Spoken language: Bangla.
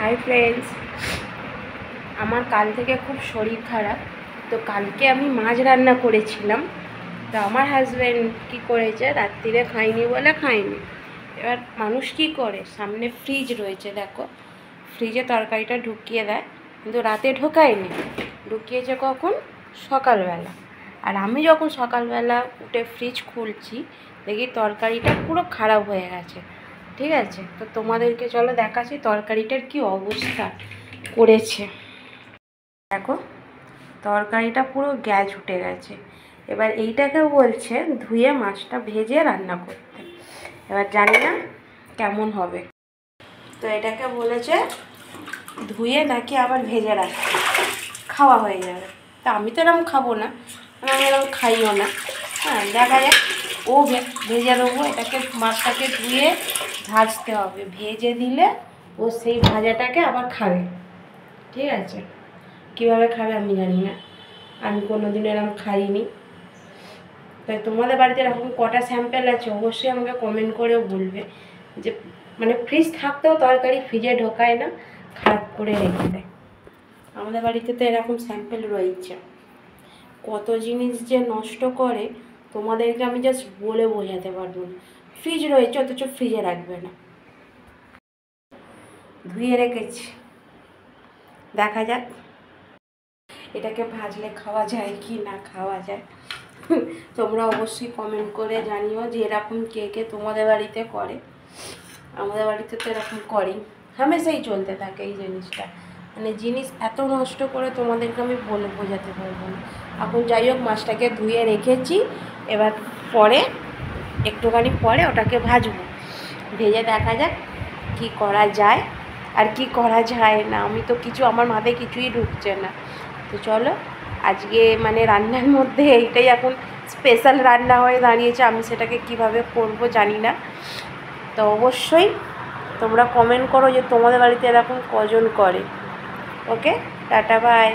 হাই ফ্রেন্ডস, আমার কাল থেকে খুব শরীর খারাপ। তো কালকে আমি মাছ রান্না করেছিলাম। তো আমার হাজব্যান্ড কী করেছে, রাত্রিরে খাইনি বলে খাইনি। এবার মানুষ কী করে, সামনে ফ্রিজ রয়েছে, দেখো ফ্রিজে তরকারিটা ঢুকিয়ে দেয়, কিন্তু রাতে ঢোকায়নি, ঢুকিয়েছে কখন, সকালবেলা। আর আমি যখন সকালবেলা উঠে ফ্রিজ খুলছি, দেখি তরকারিটা পুরো খারাপ হয়ে গেছে। ঠিক আছে, তো তোমাদেরকে চলো দেখাচ্ছি তরকারিটার কি অবস্থা করেছে। দেখো তরকারিটা পুরো গ্যাস উঠে গেছে। এবার এইটাকে বলছে ধুয়ে মাছটা ভেজে রান্না করতে। এবার জানি না কেমন হবে। তো এটাকে বলেছে ধুয়ে নাকি আবার ভেজে রাখতে, খাওয়া হয়ে যাবে। তা আমি তো এরকম খাবো না, আমি এরকম খাইও না। হ্যাঁ, দেখা যাক। ও ভেজে দেবো, এটাকে মাছটাকে ধুয়ে ভাজতে হবে, ভেজে দিলে ও সেই ভাজাটাকে আবার খাবে। ঠিক আছে, কীভাবে খাবে আমি জানি না, আমি কোনোদিন এরকম খাইনি। তাই তোমাদের বাড়িতে এরকম কটা স্যাম্পেল আছে অবশ্যই আমাকে কমেন্ট করেও বলবে, যে মানে ফ্রিজ থাকতেও তরকারি ফ্রিজে ঢোকায় না, খারাপ করে রেখে দেয়। আমাদের বাড়িতে তো এরকম স্যাম্পেল রয়েছে। কত জিনিস যে নষ্ট করে তোমাদেরকে আমি জাস্ট বলে বোঝাতে পারবো না। ফ্রিজ রয়েছে অথচ ফ্রিজে রাখবে না। ধুয়ে রেখেছি, দেখা যাক এটাকে ভাজলে খাওয়া যায় কি না খাওয়া যায়। তোমরা অবশ্যই কমেন্ট করে জানিও যে এরকম কে কে তোমাদের বাড়িতে করে। আমাদের বাড়িতে তো এরকম করেই, হামেশাই চলতে থাকে এই জিনিসটা। মানে জিনিস এত নষ্ট করে তোমাদেরকে আমি বলে বোঝাতে পারবো না। এখন যাই হোক, মাছটাকে ধুয়ে রেখেছি, এবার পরে একটুখানি পরে ওটাকে ভাজবো, ভেজে দেখা যাক কি করা যায় আর কি করা যায় না। আমি তো কিছু, আমার মাথায় কিছুই ঢুকছে না। তো চলো, আজকে মানে রান্নার মধ্যে এইটাই এখন স্পেশাল রান্না হয়ে দাঁড়িয়েছে। আমি সেটাকে কিভাবে করব জানি না। তো অবশ্যই তোমরা কমেন্ট করো যে তোমাদের বাড়িতে এরকম কজন করে। ওকে, টাটা, বাই।